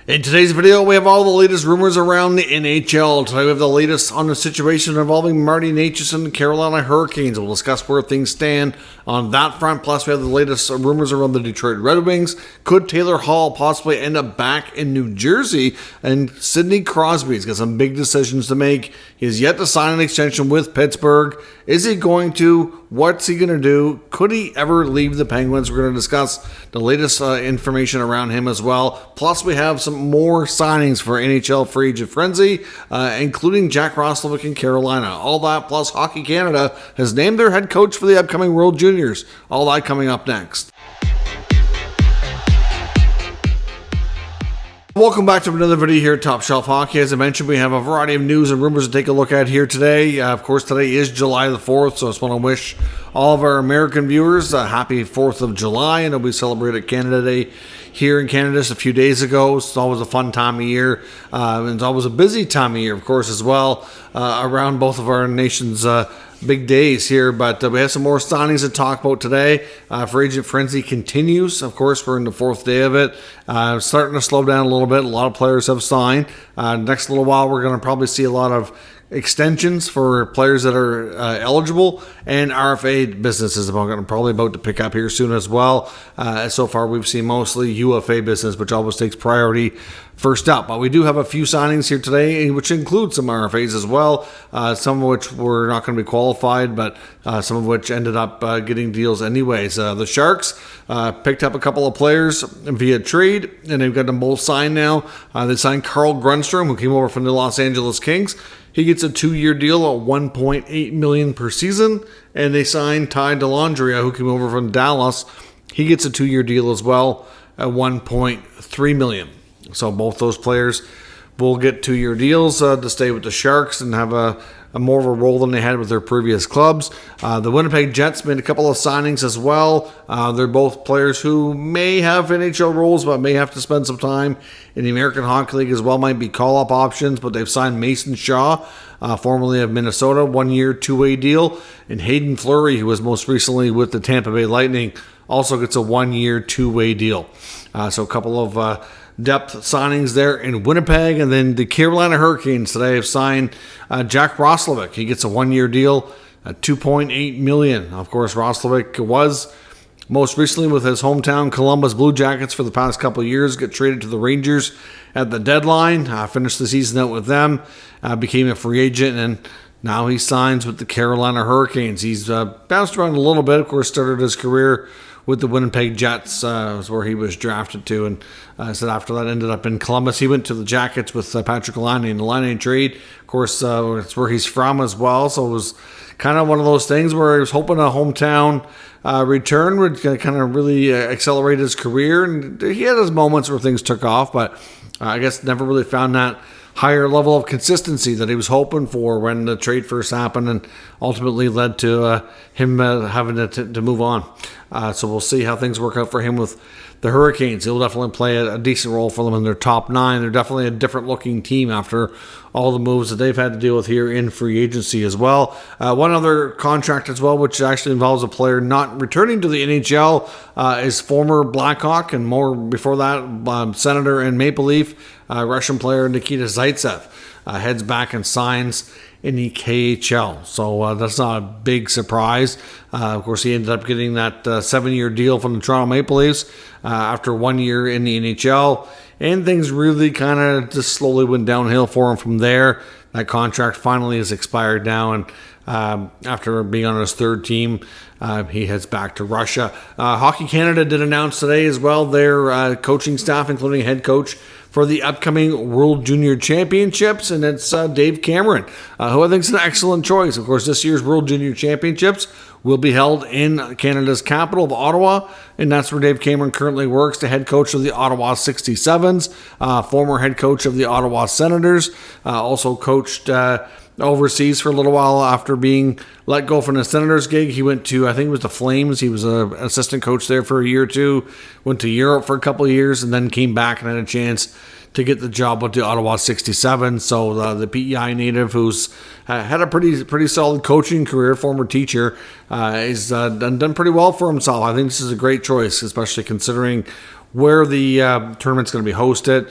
In today's video, we have all the latest rumors around the NHL. Today we have the latest on the situation involving Marty Necas and the Carolina Hurricanes. We'll discuss where things stand on that front. Plus, we have the latest rumors around the Detroit Red Wings. Could Taylor Hall possibly end up back in New Jersey? And Sidney Crosby's got some big decisions to make. He has yet to sign an extension with Pittsburgh. Is he going to? What's he going to do? Could he ever leave the Penguins? We're going to discuss the latest information around him as well. Plus, we have some more signings for NHL free agent frenzy, including Jack Roslovic in Carolina. All that, plus Hockey Canada has named their head coach for the upcoming World Juniors. All that coming up next. Welcome back to another video here at Top Shelf Hockey. As I mentioned, we have a variety of news and rumors to take a look at here today. Of course, today is July the 4th, so I just want to wish all of our American viewers a happy 4th of July. I know we celebrated Canada Day here in Canada just a few days ago. It's always a fun time of year. And it's always a busy time of year, of course, as well, around both of our nation's big days here, but we have some more signings to talk about today. Free agent frenzy continues. Of course, we're in the fourth day of it. Starting to slow down a little bit. A lot of players have signed. Next little while, we're going to probably see a lot of extensions for players that are eligible, and RFA business is probably about to pick up here soon as well. So far, we've seen mostly UFA business, which always takes priority first up. But we do have a few signings here today, which include some RFAs as well, some of which were not going to be qualified, but some of which ended up getting deals anyways. The Sharks picked up a couple of players via trade, and they've got them both signed now. They signed Carl Grundstrom, who came over from the Los Angeles Kings. He gets a 2-year deal at $1.8 million per season, and they signed Ty Dellandrea, who came over from Dallas. He gets a 2-year deal as well at $1.3 million. So both those players will get 2-year deals to stay with the Sharks and have a more of a role than they had with their previous clubs. The Winnipeg Jets made a couple of signings as well. They're both players who may have NHL roles, but may have to spend some time in the American Hockey League as well. Might be call-up options, but they've signed Mason Shaw, formerly of Minnesota, 1-year, 2-way deal. And Hayden Fleury, who was most recently with the Tampa Bay Lightning, also gets a 1-year, 2-way deal. So a couple of depth signings there in Winnipeg. And then the Carolina Hurricanes today have signed Jack Roslovic. He gets a 1-year deal at $2.8 million. Of course, Roslovic was most recently with his hometown Columbus Blue Jackets for the past couple of years, got traded to the Rangers at the deadline, finished the season out with them, became a free agent, and now he signs with the Carolina Hurricanes. He's bounced around a little bit. Of course, started his career with the Winnipeg Jets, is where he was drafted to, and so after that ended up in Columbus. He went to the Jackets with Patrick Laine in the Laine trade. Of course, it's where he's from as well, so it was kind of one of those things where he was hoping a hometown return would kind of really accelerate his career, and he had his moments where things took off, but I guess never really found that higher level of consistency that he was hoping for when the trade first happened, and ultimately led to him having to move on. So we'll see how things work out for him with the Hurricanes. He'll definitely play a decent role for them in their top 9. They're definitely a different looking team after all the moves that they've had to deal with here in free agency as well. One other contract as well, which actually involves a player not returning to the NHL, is former Blackhawk and more before that Senator and Maple Leaf Russian player Nikita Zaitsev heads back and signs in the KHL. So that's not a big surprise. Of course, he ended up getting that 7-year deal from the Toronto Maple Leafs after 1 year in the NHL. And things really kind of just slowly went downhill for him from there. That contract finally has expired now, and after being on his third team, he heads back to Russia. Hockey Canada did announce today as well their coaching staff, including head coach for the upcoming World Junior Championships, and it's Dave Cameron, who I think is an excellent choice. Of course, this year's World Junior Championships will be held in Canada's capital of Ottawa, and that's where Dave Cameron currently works, the head coach of the Ottawa 67s, former head coach of the Ottawa Senators, also coached overseas for a little while after being let go from the Senators gig. He went to, I think it was the Flames. He was an assistant coach there for a year or two, went to Europe for a couple of years, and then came back and had a chance to get the job with the Ottawa 67. So the PEI native, who's had a pretty solid coaching career, former teacher, is done pretty well for himself. I think this is a great choice, especially considering where the tournament's going to be hosted.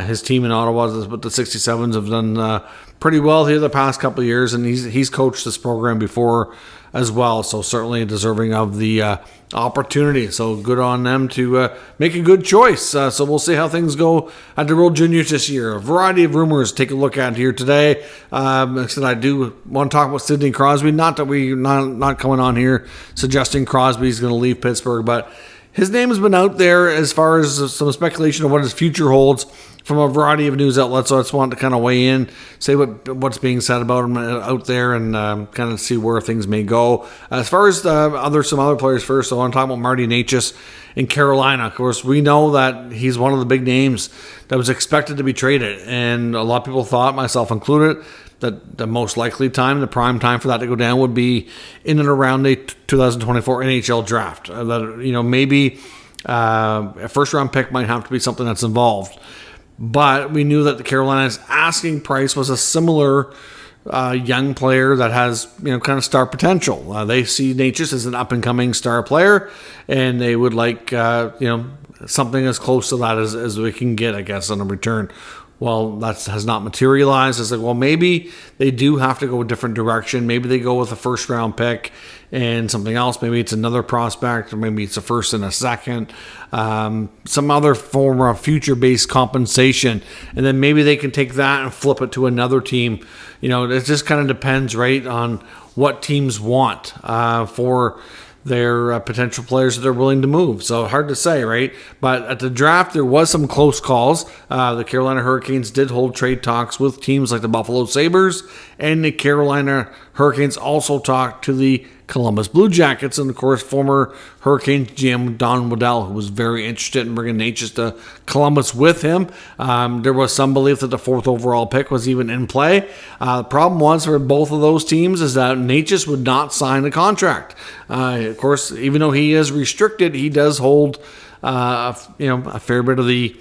His team in Ottawa, but the 67s have done pretty well here the past couple of years, and he's coached this program before as well, so certainly deserving of the opportunity. So good on them to make a good choice. So we'll see how things go at the World Juniors this year. A variety of rumors to take a look at here today. I do want to talk about Sidney Crosby. Not that we're not coming on here suggesting Crosby's going to leave Pittsburgh, but his name has been out there as far as some speculation of what his future holds from a variety of news outlets. So I just wanted to kind of weigh in, say what's being said about him out there, and kind of see where things may go. As far as some other players first, I want to talk about Marty Necas in Carolina. Of course, we know that he's one of the big names that was expected to be traded, and a lot of people thought, myself included, that the most likely time, the prime time for that to go down would be in and around the 2024 NHL draft. Maybe a first-round pick might have to be something that's involved. But we knew that the Carolina's asking price was a similar young player that has, kind of star potential. They see Necas as an up-and-coming star player, and they would like, something as close to that as we can get, I guess, on a return. Well, that has not materialized. It's like, well, maybe they do have to go a different direction. Maybe they go with a first-round pick and something else. Maybe it's another prospect, or maybe it's a first and a second. Some other form of future-based compensation. And then maybe they can take that and flip it to another team. It just kind of depends, right, on what teams want for their potential players that they're willing to move. So hard to say, right? But at the draft, there was some close calls. The Carolina Hurricanes did hold trade talks with teams like the Buffalo Sabres, and the Carolina Hurricanes also talked to the Columbus Blue Jackets, and of course former Hurricanes GM Don Waddell, who was very interested in bringing Necas to Columbus with him. There was some belief that the 4th overall pick was even in play. The problem was for both of those teams is that Necas would not sign a contract. Of course, even though he is restricted, he does hold a fair bit of the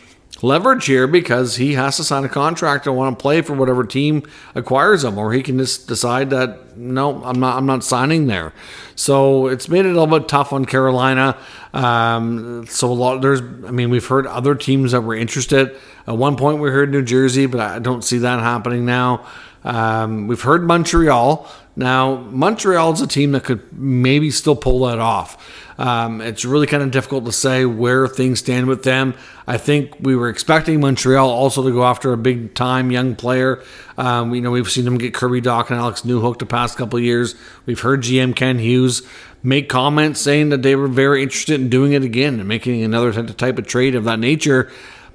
leverage here, because he has to sign a contract and want to play for whatever team acquires him, or he can just decide that no, I'm not signing there. So it's made it a little bit tough on Carolina. We've heard other teams that were interested. At one point we heard New Jersey, but I don't see that happening now. We've heard Montreal. Now, Montreal is a team that could maybe still pull that off. It's really kind of difficult to say where things stand with them. I think we were expecting Montreal also to go after a big-time young player. We've seen them get Kirby Dach and Alex Newhook the past couple of years. We've heard GM Ken Hughes make comments saying that they were very interested in doing it again and making another type of trade of that nature.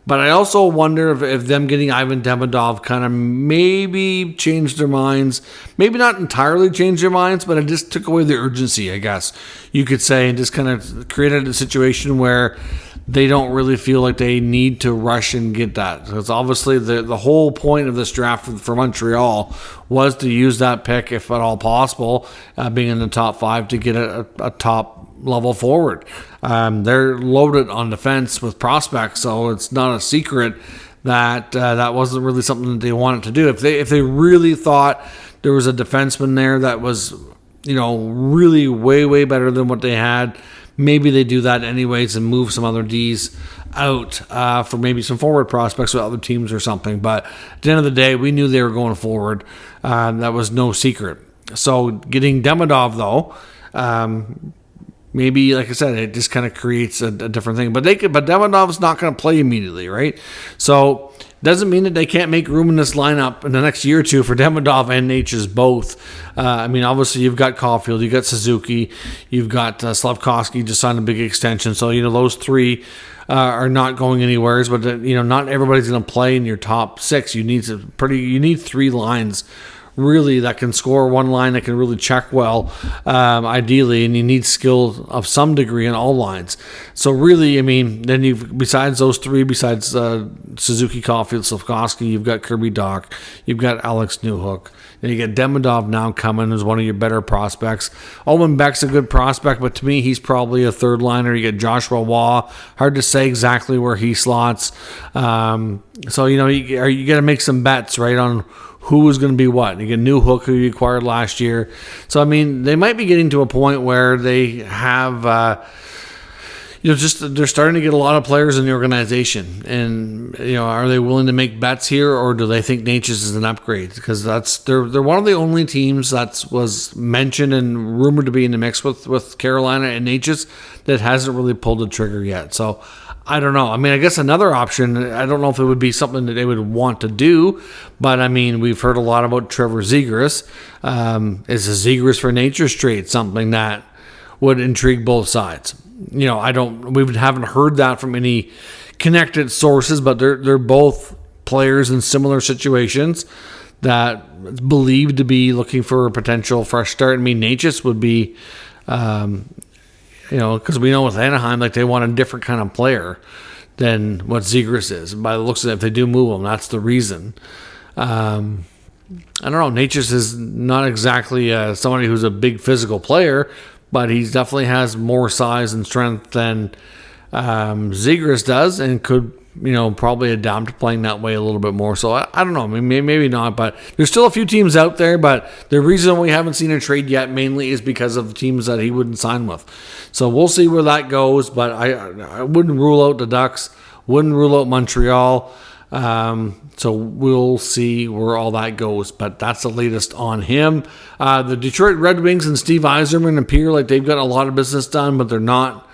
But I also wonder if them getting Ivan Demidov kind of maybe changed their minds. Maybe not entirely changed their minds, but it just took away the urgency, I guess you could say, and just kind of created a situation where they don't really feel like they need to rush and get that. Because obviously the whole point of this draft for Montreal was to use that pick, if at all possible, being in the top 5, to get a top level forward. They're loaded on defense with prospects, so it's not a secret that that wasn't really something that they wanted to do. If they really thought there was a defenseman there that was, really way better than what they had, maybe they do that anyways and move some other Ds out for maybe some forward prospects with other teams or something. But at the end of the day, we knew they were going forward. That was no secret. So getting Demidov, though, maybe, like I said, it just kind of creates a different thing. But Demidov's not going to play immediately, right? So doesn't mean that they can't make room in this lineup in the next year or two for Demidov and Necas both. Obviously, you've got Caulfield, you've got Suzuki, you've got Slafkovsky just signed a big extension. So, those three are not going anywhere. But, not everybody's going to play in your top 6. You need 3 lines really that can score, one line that can really check well, ideally, and you need skill of some degree in all lines. So really, then besides those 3, besides Suzuki, Caulfield, Slafkovsky, you've got Kirby Dach, you've got Alex Newhook, and you get Demidov now coming as one of your better prospects. Owen Beck's a good prospect, but to me, he's probably a 3rd liner. You get Joshua Waugh, hard to say exactly where he slots. So you got to make some bets, right, on who is going to be what. You get Newhook, who you acquired last year. So, they might be getting to a point where they have, just they're starting to get a lot of players in the organization, and are they willing to make bets here, or do they think Necas is an upgrade? Because they're one of the only teams that was mentioned and rumored to be in the mix with Carolina and Necas that hasn't really pulled the trigger yet. So I don't know. I mean, I guess another option, I don't know if it would be something that they would want to do, but I mean, we've heard a lot about Trevor Zegras. Is a Zegras for Necas trade something that would intrigue both sides? We haven't heard that from any connected sources, but they're both players in similar situations that believed to be looking for a potential fresh start. I mean, Necas would be, because we know with Anaheim, like, they want a different kind of player than what Zegras is. By the looks of it, if they do move him, that's the reason. I don't know. Necas is not exactly somebody who's a big physical player, but he definitely has more size and strength than Zegras does, and could, probably adapt to playing that way a little bit more. So I don't know. I mean, maybe not, but there's still a few teams out there. But the reason we haven't seen a trade yet mainly is because of the teams that he wouldn't sign with. So we'll see where that goes. But I wouldn't rule out the Ducks. Wouldn't rule out Montreal. So we'll see where all that goes, but that's the latest on him. The Detroit Red Wings and Steve Yzerman appear like they've got a lot of business done, but they're not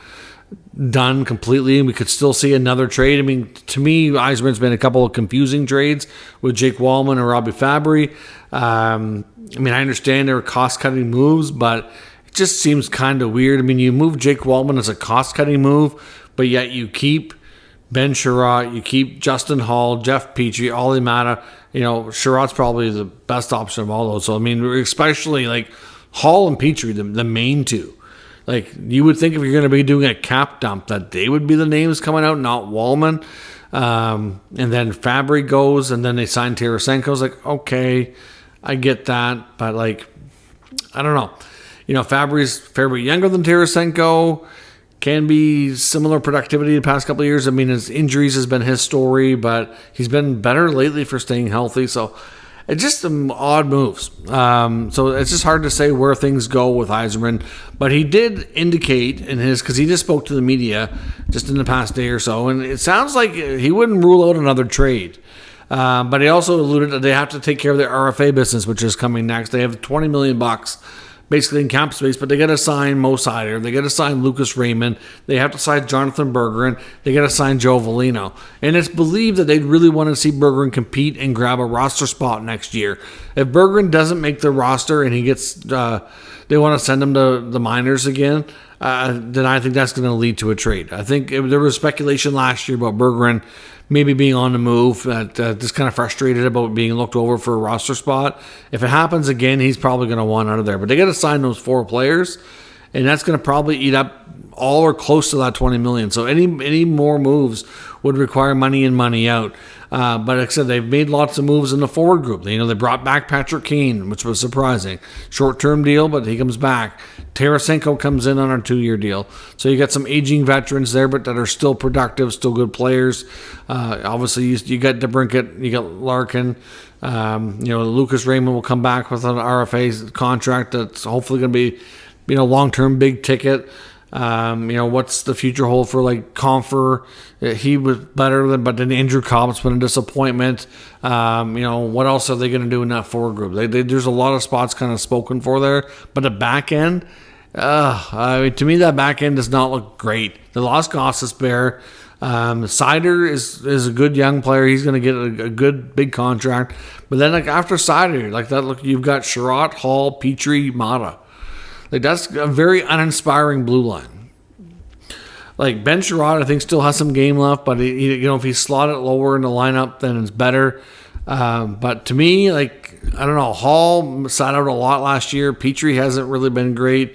done completely, and we could still see another trade. I mean, to me, Yzerman's been a couple of confusing trades with Jake Wallman and Robbie Fabry. I mean, I understand there were cost-cutting moves, but it just seems kind of weird. I mean, you move Jake Wallman as a cost-cutting move, but yet you keep Ben Sherratt, you keep Justin Hall, Jeff Petrie, Olli Mata. Sherratt's probably the best option of all those. So, I mean, especially like Hall and Petrie, the main two. Like, you would think if you're going to be doing a cap dump that they would be the names coming out, not Wallman. And then Fabry goes, and then they sign Tarasenko. It's like, okay, I get that. But, like, I don't know. Fabry's fair bit younger than Tarasenko. Can be similar productivity the past couple of years. I mean, his injuries has been his story, but he's been better lately for staying healthy. So it's just some odd moves. So it's just hard to say where things go with Yzerman. But he did indicate because he just spoke to the media just in the past day or so, and it sounds like he wouldn't rule out another trade. But he also alluded that they have to take care of their RFA business, which is coming next. They have $20 million basically in cap space, but they got to sign Mo Seider, they got to sign Lucas Raymond, they have to sign Jonathan Bergeron, they got to sign Joe Veleno. And it's believed that they'd really want to see Bergeron compete and grab a roster spot next year. If Bergeron doesn't make the roster and he gets, they want to send him to the minors again, then I think that's going to lead to a trade. I think there was speculation last year about Bergeron maybe being on the move, just kind of frustrated about being looked over for a roster spot. If it happens again, he's probably going to want out of there. But they got to sign those 4 players, and that's going to probably eat up all or close to that $20 million. So any more moves would require money in, money out. But like I said, they've made lots of moves in the forward group. They brought back Patrick Kane, which was surprising. Short-term deal, but he comes back. Tarasenko comes in on a 2-year deal. So you got some aging veterans there, but that are still productive, still good players. Obviously, you got DeBrincat, you got Larkin. Lucas Raymond will come back with an RFA contract that's hopefully going to be, long-term big ticket. What's the future hold for like Confer? He was better but then Andrew Cobb's been a disappointment. What else are they going to do in that forward group? There's a lot of spots kind of spoken for there, but the back end, to me, that back end does not look great. They lost Gostisbehere. Seider is a good young player. He's going to get a good big contract. But then after Seider, you've got Sherratt, Hall, Petrie, Mata. That's a very uninspiring blue line. Ben Sherratt, I think, still has some game left, but if he slotted lower in the lineup, then it's better. But to me, I don't know. Hall sat out a lot last year. Petrie hasn't really been great.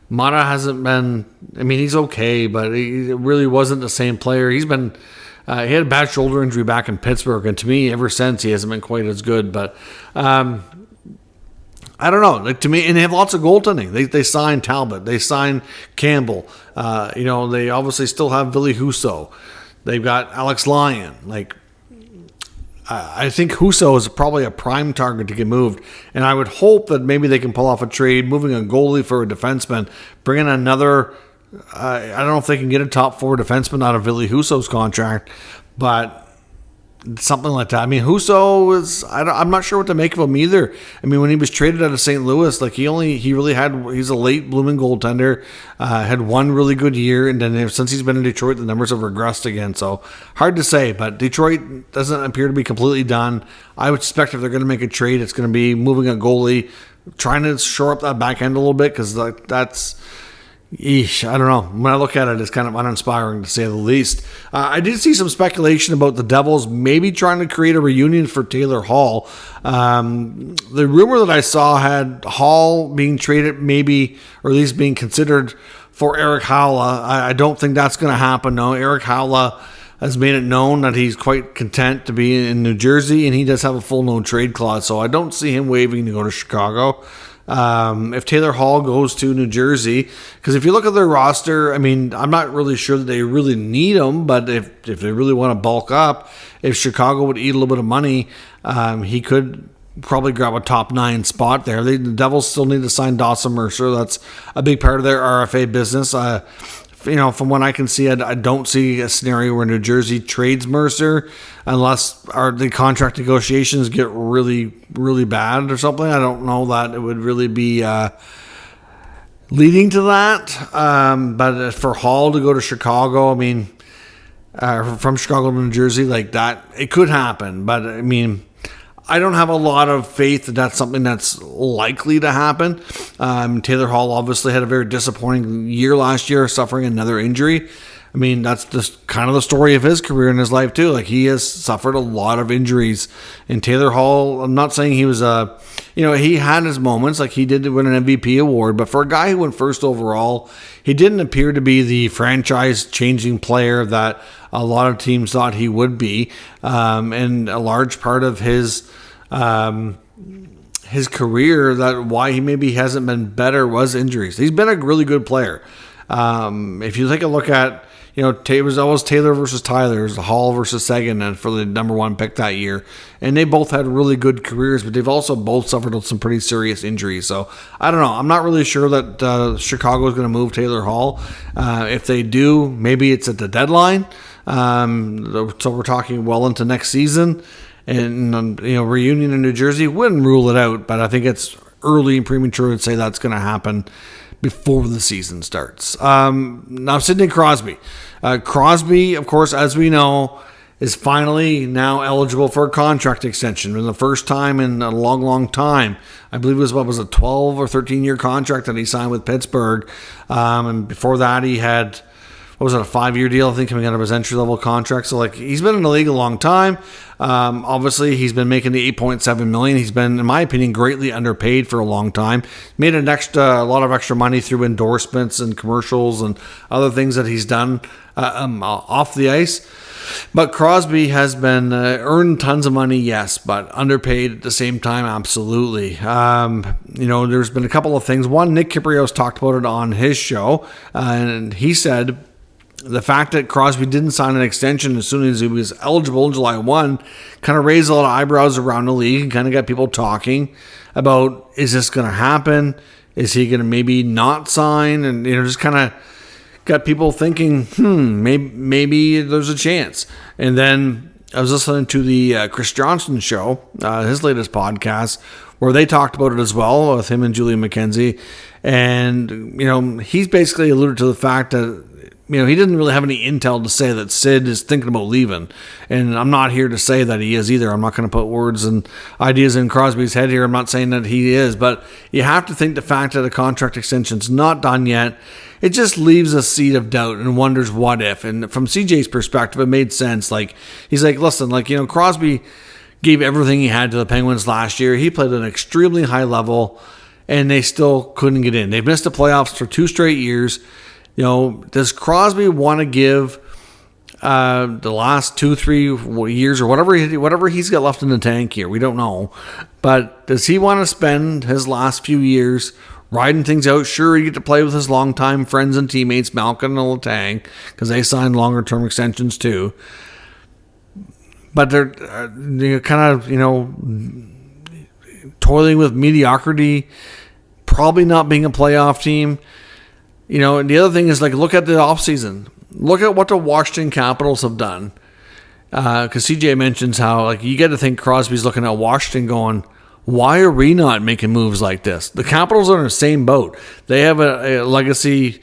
Mata hasn't been. I mean, he's okay, but he really wasn't the same player. He's been. He had a bad shoulder injury back in Pittsburgh, and to me, ever since, he hasn't been quite as good. But I don't know. To me, and they have lots of goaltending. They signed Talbot. They signed Campbell. They obviously still have Ville Husso. They've got Alex Lyon. I think Husso is probably a prime target to get moved. And I would hope that maybe they can pull off a trade, moving a goalie for a defenseman, bringing another I don't know if they can get a top 4 defenseman out of Ville Husso's contract, but something like that. I mean, Husso is, I'm not sure what to make of him either. I mean, when he was traded out of St. Louis, like he's a late blooming goaltender, had one really good year, and then since he's been in Detroit, the numbers have regressed again. So hard to say, but Detroit doesn't appear to be completely done. I would suspect if they're going to make a trade, it's going to be moving a goalie, trying to shore up that back end a little bit, because that's... Eesh, I don't know. When I look at it, it's kind of uninspiring to say the least. I did see some speculation about the Devils maybe trying to create a reunion for Taylor Hall. The rumor that I saw had Hall being traded maybe, or at least being considered for Erik Haula. I don't think that's going to happen. No, Erik Haula has made it known that he's quite content to be in New Jersey, and he does have a full no trade clause, so I don't see him waiving to go to Chicago. If Taylor Hall goes to New Jersey, because if you look at their roster, I mean, I'm not really sure that they really need him, but if they really want to bulk up, if Chicago would eat a little bit of money, he could probably grab a top 9 spot there. The Devils still need to sign Dawson Mercer. That's a big part of their RFA business. From what I can see, I don't see a scenario where New Jersey trades Mercer unless the contract negotiations get really, really bad or something. I don't know that it would really be leading to that. But for Hall to go to Chicago, I mean, from Chicago to New Jersey, like that, it could happen. But I mean, I don't have a lot of faith that that's something that's likely to happen. Taylor Hall obviously had a very disappointing year last year, suffering another injury. I mean, that's just kind of the story of his career and his life too. Like, he has suffered a lot of injuries. And Taylor Hall, I'm not saying he was he had his moments. Like, he did win an MVP award, but for a guy who went first overall, he didn't appear to be the franchise-changing player that a lot of teams thought he would be. And a large part of his career, that why he maybe hasn't been better, was injuries. He's been a really good player. If you take a look at, it was always Taylor versus Tyler, it was Hall versus Seguin, and for the number 1 pick that year. And they both had really good careers, but they've also both suffered some pretty serious injuries. So I don't know. I'm not really sure that Chicago is going to move Taylor Hall. If they do, maybe it's at the deadline. So we're talking well into next season. And, reunion in New Jersey, wouldn't rule it out, but I think it's early and premature to say that's going to happen before the season starts. Now, Sidney Crosby. Crosby, of course, as we know, is finally now eligible for a contract extension. For the first time in a long, long time. I believe it was a 12 or 13-year contract that he signed with Pittsburgh. And before that, he had... a 5-year deal, I think, coming out of his entry-level contract. So, he's been in the league a long time. Obviously, he's been making the $8.7 million. He's been, in my opinion, greatly underpaid for a long time. Made a lot of extra money through endorsements and commercials and other things that he's done off the ice. But Crosby has been earned tons of money, yes, but underpaid at the same time, absolutely. There's been a couple of things. One, Nick Kiprios talked about it on his show, and he said the fact that Crosby didn't sign an extension as soon as he was eligible in July 1 kind of raised a lot of eyebrows around the league and kind of got people talking about, is this going to happen? Is he going to maybe not sign? And, just kind of got people thinking, maybe there's a chance. And then I was listening to the Chris Johnson show, his latest podcast, where they talked about it as well with him and Julian McKenzie. And, he's basically alluded to the fact that, he didn't really have any intel to say that Sid is thinking about leaving. And I'm not here to say that he is either. I'm not going to put words and ideas in Crosby's head here. I'm not saying that he is. But you have to think the fact that a contract extension's not done yet, it just leaves a seed of doubt and wonders what if. And from CJ's perspective, it made sense. He's like, listen, Crosby gave everything he had to the Penguins last year. He played at an extremely high level, and they still couldn't get in. They've missed the playoffs for 2 straight years. Does Crosby want to give the last 2-3 years or whatever he's got left in the tank here? We don't know. But does he want to spend his last few years riding things out? Sure, he get to play with his longtime friends and teammates, Malkin and Letang, because they signed longer-term extensions too. But they're kind of, toiling with mediocrity, probably not being a playoff team. And the other thing is, like, look at the offseason. Look at what the Washington Capitals have done. Because CJ mentions how, like, you get to think Crosby's looking at Washington going, why are we not making moves like this? The Capitals are in the same boat. They have a legacy,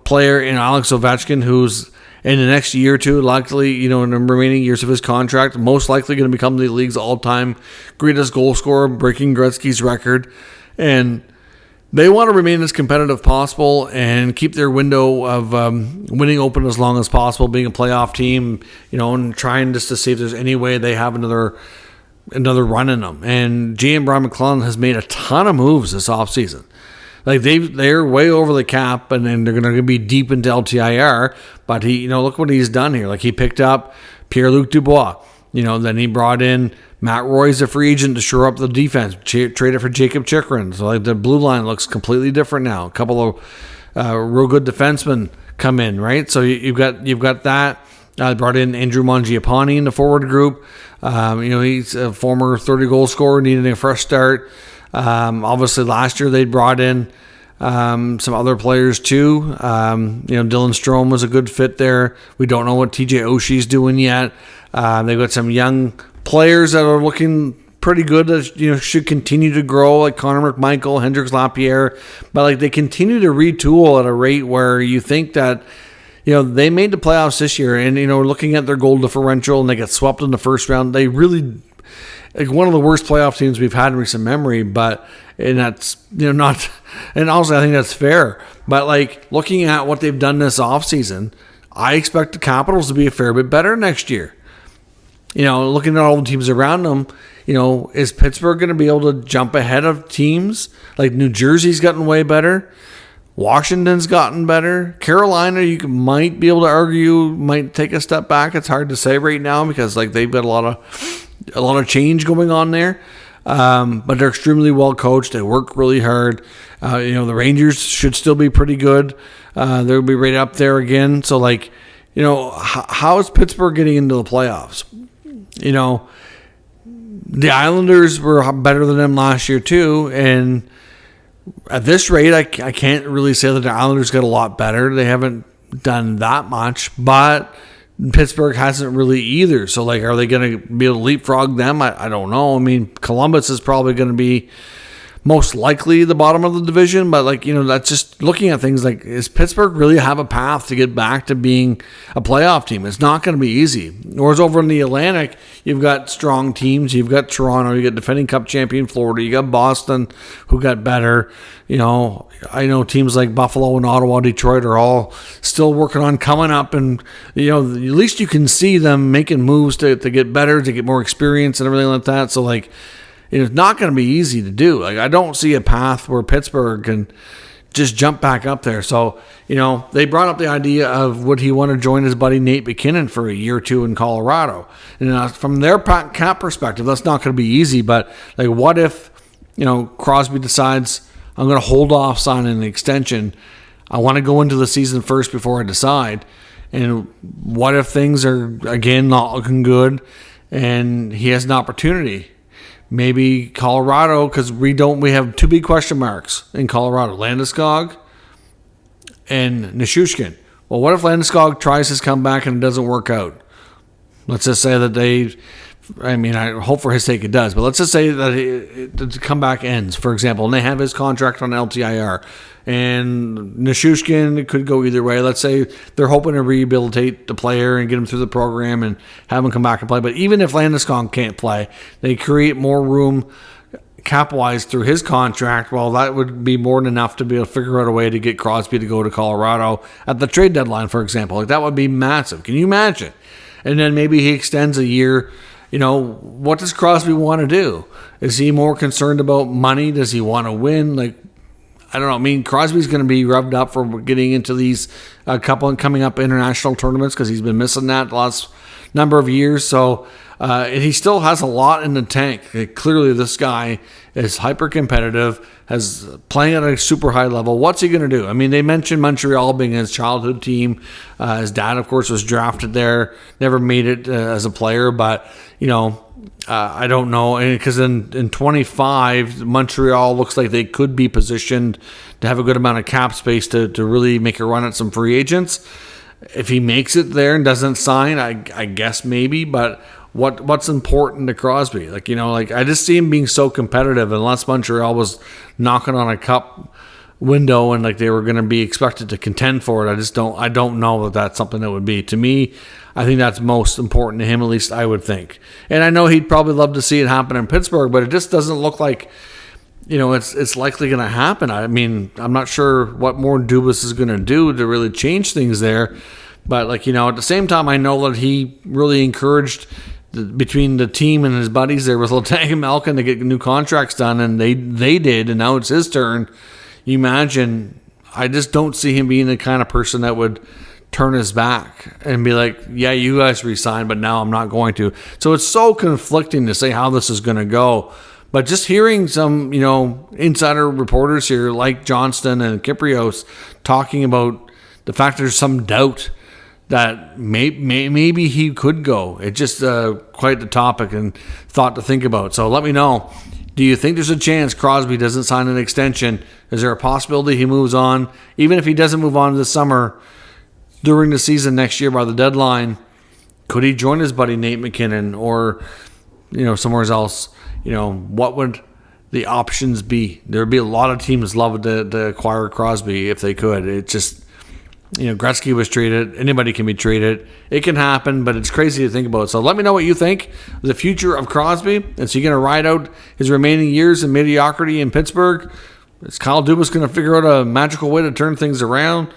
player in Alex Ovechkin who's in the next year or two, likely, in the remaining years of his contract, most likely going to become the league's all-time greatest goal scorer, breaking Gretzky's record. And they want to remain as competitive possible and keep their window of winning open as long as possible, being a playoff team, and trying just to see if there's any way they have another run in them. And GM Brian McClellan has made a ton of moves this offseason. Like, they're way over the cap, and then they're going to be deep into LTIR. But look what he's done here. Like, he picked up Pierre-Luc Dubois. Then he brought in Matt Roy as a free agent to shore up the defense. Traded for Jacob Chychrun. So, like, the blue line looks completely different now. A couple of real good defensemen come in, right? So you've got that. Brought in Andrew Mangiapane in the forward group. He's a former 30-goal scorer, needing a fresh start. Obviously, last year they brought in some other players too. Dylan Strome was a good fit there. We don't know what TJ Oshie's doing yet. They've got some young players that are looking pretty good. That should continue to grow, like Connor McMichael, Hendrix Lapierre. But like, they continue to retool at a rate where you think that. They made the playoffs this year, and, looking at their goal differential, and they get swept in the first round. They really, like, one of the worst playoff teams we've had in recent memory, and that's, not, and also I think that's fair. But, like, looking at what they've done this offseason, I expect the Capitals to be a fair bit better next year. Looking at all the teams around them, is Pittsburgh going to be able to jump ahead of teams? Like, New Jersey's gotten way better. Washington's gotten better. Carolina, you might be able to argue, might take a step back. It's hard to say right now because, like, they've got a lot of change going on there. But they're extremely well coached. They work really hard. The Rangers should still be pretty good. They'll be right up there again. So, like, how is Pittsburgh getting into the playoffs? The Islanders were better than them last year too, and at this rate, I can't really say that the Islanders got a lot better. They haven't done that much, but Pittsburgh hasn't really either. So, like, are they going to be able to leapfrog them? I don't know. I mean, Columbus is probably going to be most likely the bottom of the division, but, like, that's just looking at things like, is Pittsburgh really have a path to get back to being a playoff team? It's not going to be easy. Whereas over in the Atlantic, you've got strong teams. You've got Toronto, you got defending Cup champion Florida, you got Boston, who got better. I know teams like Buffalo and Ottawa, Detroit are all still working on coming up, and at least you can see them making moves to get better, to get more experience and everything like that. So, like, it's not going to be easy to do. Like, I don't see a path where Pittsburgh can just jump back up there. So, they brought up the idea of would he want to join his buddy Nate McKinnon for a year or two in Colorado. And from their cap perspective, that's not going to be easy. But, like, what if, Crosby decides, I'm going to hold off signing an extension. I want to go into the season first before I decide. And what if things are, again, not looking good and he has an opportunity? Maybe Colorado, because we have two big question marks in Colorado, Landeskog and Nichushkin. Well, what if Landeskog tries his comeback and it doesn't work out? Let's just say that I hope for his sake it does, but let's just say that the comeback ends, for example, and they have his contract on LTIR. And Nichushkin, it could go either way. Let's say they're hoping to rehabilitate the player and get him through the program and have him come back and play. But even if Landeskog can't play, they create more room cap-wise through his contract. Well, that would be more than enough to be able to figure out a way to get Crosby to go to Colorado at the trade deadline, for example. Like, that would be massive. Can you imagine? And then maybe he extends a year. What does Crosby want to do? Is he more concerned about money? Does he want to win? Like, I don't know. I mean, Crosby's going to be rubbed up for getting into these couple and coming up international tournaments because he's been missing that the last number of years. So and he still has a lot in the tank. Clearly, this guy is hyper competitive, has playing at a super high level. What's he going to do? I mean, they mentioned Montreal being his childhood team. His dad, of course, was drafted there. Never made it as a player, but I don't know, because in 25, Montreal looks like they could be positioned to have a good amount of cap space to really make a run at some free agents. If he makes it there and doesn't sign, I guess maybe, but what's important to Crosby? I just see him being so competitive. Unless Montreal was knocking on a cup window and they were going to be expected to contend for it, I don't know that that's something that would be. To me, I think that's most important to him, at least I would think. And I know he'd probably love to see it happen in Pittsburgh, but it just doesn't look like it's likely going to happen. I mean, I'm not sure what more Dubas is going to do to really change things there. But at the same time, I know that he really encouraged between the team and his buddies there with Letang and Malkin to get new contracts done, and they did, and now it's his turn. You imagine, I just don't see him being the kind of person that would turn his back and be like, yeah, you guys resign, but now I'm not going to. So it's so conflicting to say how this is going to go. But just hearing some, insider reporters here like Johnston and Kyprios talking about the fact there's some doubt that maybe he could go. It's just quite the topic and thought to think about. So let me know. Do you think there's a chance Crosby doesn't sign an extension? Is there a possibility he moves on? Even if he doesn't move on this summer, during the season next year by the deadline, could he join his buddy Nate McKinnon or, somewhere else? What would the options be? There would be a lot of teams love to acquire Crosby if they could. It just... Gretzky was traded. Anybody can be traded. It can happen, but it's crazy to think about. So let me know what you think of the future of Crosby. Is he going to ride out his remaining years in mediocrity in Pittsburgh? Is Kyle Dubas going to figure out a magical way to turn things around?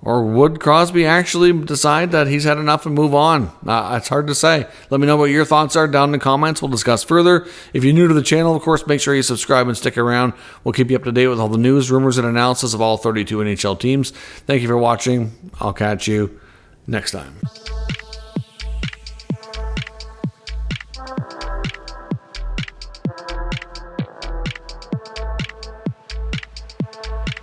Or would Crosby actually decide that he's had enough and move on? It's hard to say. Let me know what your thoughts are down in the comments. We'll discuss further. If you're new to the channel, of course, make sure you subscribe and stick around. We'll keep you up to date with all the news, rumors, and analysis of all 32 NHL teams. Thank you for watching. I'll catch you next time.